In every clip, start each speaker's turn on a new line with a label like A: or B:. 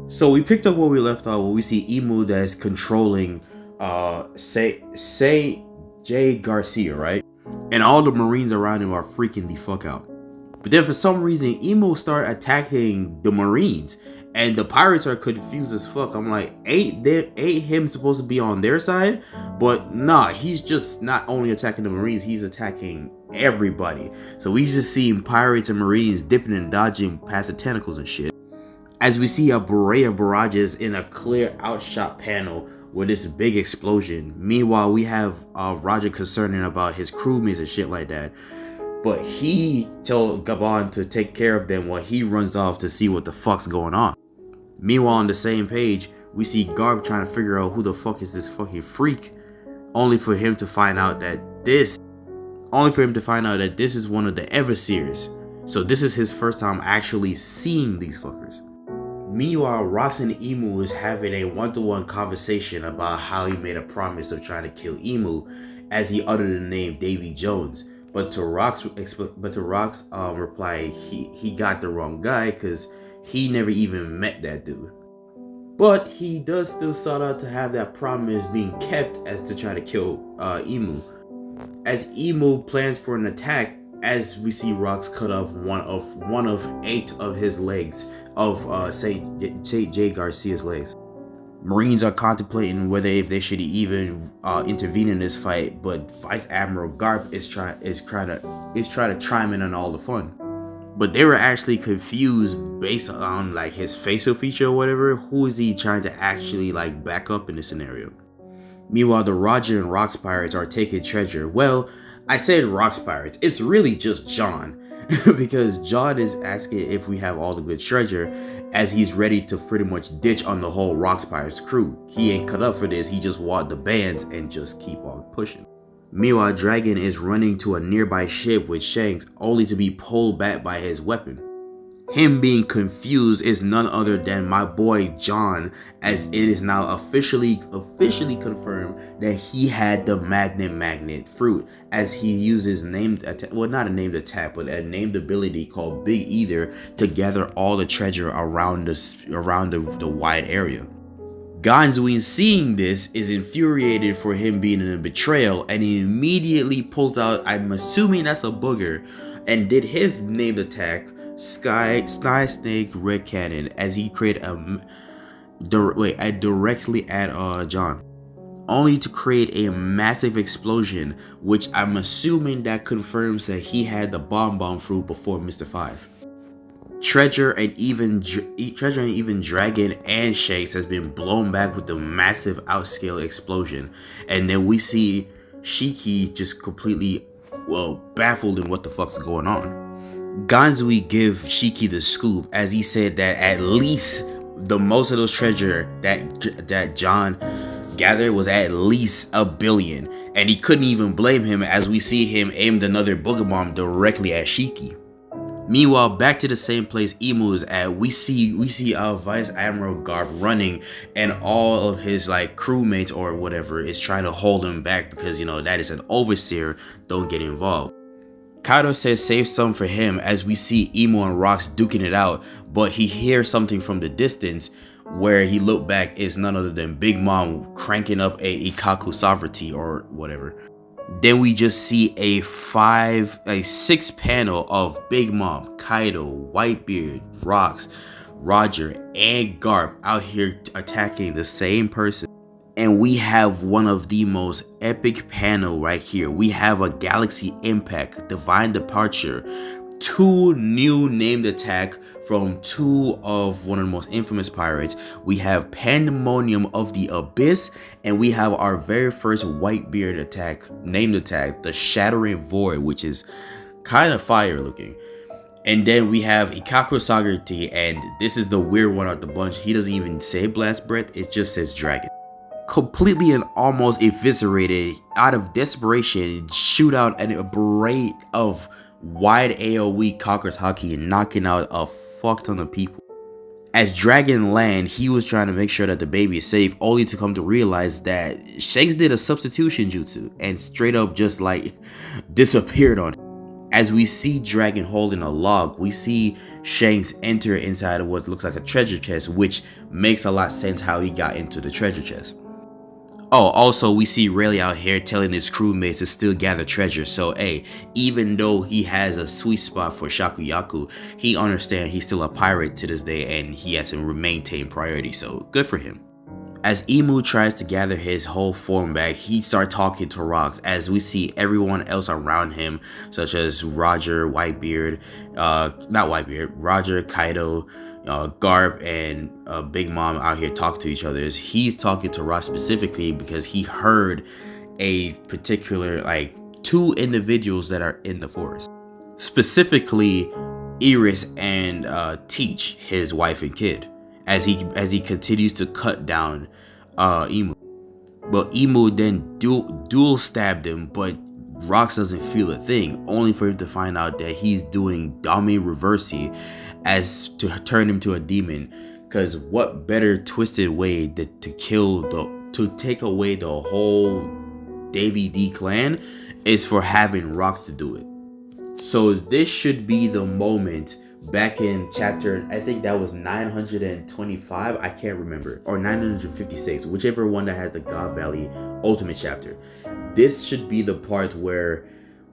A: So we picked up where we left off, where we see Emu that's controlling say Jay Garcia, right? And all the Marines around him are freaking the fuck out. But then for some reason, Emu start attacking the Marines, and the pirates are confused as fuck. I'm like, ain't him supposed to be on their side? But nah, he's just not only attacking the Marines, he's attacking everybody. So we just see pirates and Marines dipping and dodging past the tentacles and shit. As we see a array of barrages in a clear outshot panel with this big explosion. Meanwhile, we have Roger concerning about his crewmates and shit like that. But he told Gabon to take care of them while he runs off to see what the fuck's going on. Meanwhile, on the same page, we see Garp trying to figure out who the fuck is this fucking freak, only for him to find out that this is one of the Everseers. So this is his first time actually seeing these fuckers. Meanwhile, Rox and Emu is having a one-to-one conversation about how he made a promise of trying to kill Emu as he uttered the name Davy Jones. But to Rox reply, he got the wrong guy because he never even met that dude. But he does still sought out to have that promise being kept as to try to kill Emu. As Emu plans for an attack, as we see Rox cut off one of 8 of his legs of Jay Garcia's legs. Marines are contemplating whether if they should even intervene in this fight, but Vice Admiral Garp is trying to chime in on all the fun. But they were actually confused based on like his facial feature or whatever. Who is he trying to actually like back up in this scenario? Meanwhile, the Roger and Rox pirates are taking treasure. Well, I said Rox pirates. It's really just John. Because John is asking if we have all the good treasure, as he's ready to pretty much ditch on the whole Rox Pirates crew. He ain't cut up for this, he just want the bands and just keep on pushing. Meanwhile, Dragon is running to a nearby ship with Shanks, only to be pulled back by his weapon. Him being confused is none other than my boy John, as it is now officially confirmed that he had the magnet fruit, as he uses not a named attack, but a named ability called Big Ether to gather all the treasure around the wide area. Ganzuin, seeing this, is infuriated for him being in a betrayal, and he immediately pulls out, I'm assuming that's a booger, and did his named attack, Sky Snake Red Cannon, as he created directly at John, only to create a massive explosion, which I'm assuming that confirms that he had the bomb fruit before Mr. 5. Treasure and even Dragon and Shanks has been blown back with the massive outscale explosion, and then we see Shiki just completely baffled in what the fuck's going on. Ganzui give Shiki the scoop, as he said that at least the most of those treasure that John gathered was at least 1 billion, and he couldn't even blame him, as we see him aimed another booger bomb directly at Shiki. Meanwhile, back to the same place Emu is at, we see Vice Admiral Garp running, and all of his like crewmates or whatever is trying to hold him back because that is an overseer, don't get involved. Kaido says save some for him, as we see Emu and Rox duking it out, but he hears something from the distance. Where he looked back is none other than Big Mom cranking up a Ikaku sovereignty or whatever. Then we just see a 6 panel of Big Mom, Kaido, Whitebeard, Rox, Roger, and Garp out here attacking the same person. And we have one of the most epic panel right here. We have a Galaxy Impact, Divine Departure, 2 new named attack from 2 of one of the most infamous pirates. We have Pandemonium of the Abyss, and we have our very first Whitebeard attack, named attack, the Shattering Void, which is kind of fire looking. And then we have Ikaku Sagarty, and this is the weird one out the bunch. He doesn't even say Blast Breath, it just says Dragon. Completely and almost eviscerated, out of desperation, shoot out an array of wide AoE Conqueror's Haki, knocking out a fuck ton of people. As Dragon land, he was trying to make sure that the baby is safe, only to come to realize that Shanks did a substitution jutsu and straight up just like disappeared on it. As we see Dragon holding a log, we see Shanks enter inside of what looks like a treasure chest, which makes a lot of sense how he got into the treasure chest. Oh, also we see Rayleigh out here telling his crewmates to still gather treasure. So hey, even though he has a sweet spot for Shakuyaku, he understands he's still a pirate to this day and he has to maintain priority. So good for him. As Imu tries to gather his whole form back, he starts talking to Rocks as we see everyone else around him, such as Roger, Whitebeard, Roger, Kaido, Garp, and Big Mom out here talking to each other. He's talking to Rock specifically because he heard a particular, like, 2 individuals that are in the forest. Specifically, Iris and Teach, his wife and kid. As he continues to cut down Imu. But Imu then dual stabbed him, but Rocks doesn't feel a thing, only for him to find out that he's doing Dame Reversi as to turn him to a demon. Cause what better twisted way to take away the whole Davy D clan is for having Rocks to do it. So this should be the moment back in chapter, I think that was 925, I can't remember, or 956, whichever one that had the God Valley Ultimate chapter. This should be the part where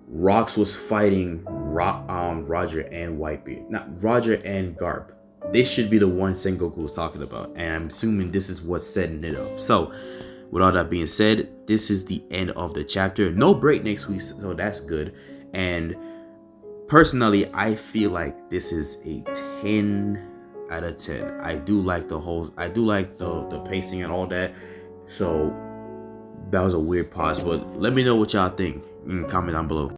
A: Rocks was fighting Roger and Whitebeard, not Roger and Garp. This should be the one Sengoku was talking about, and I'm assuming this is what's setting it up. So with all that being said, this is the end of the chapter. No break next week, so that's good. And personally, I feel like this is a 10 out of 10. I do like the pacing and all that. So that was a weird pause, but let me know what y'all think and comment down below.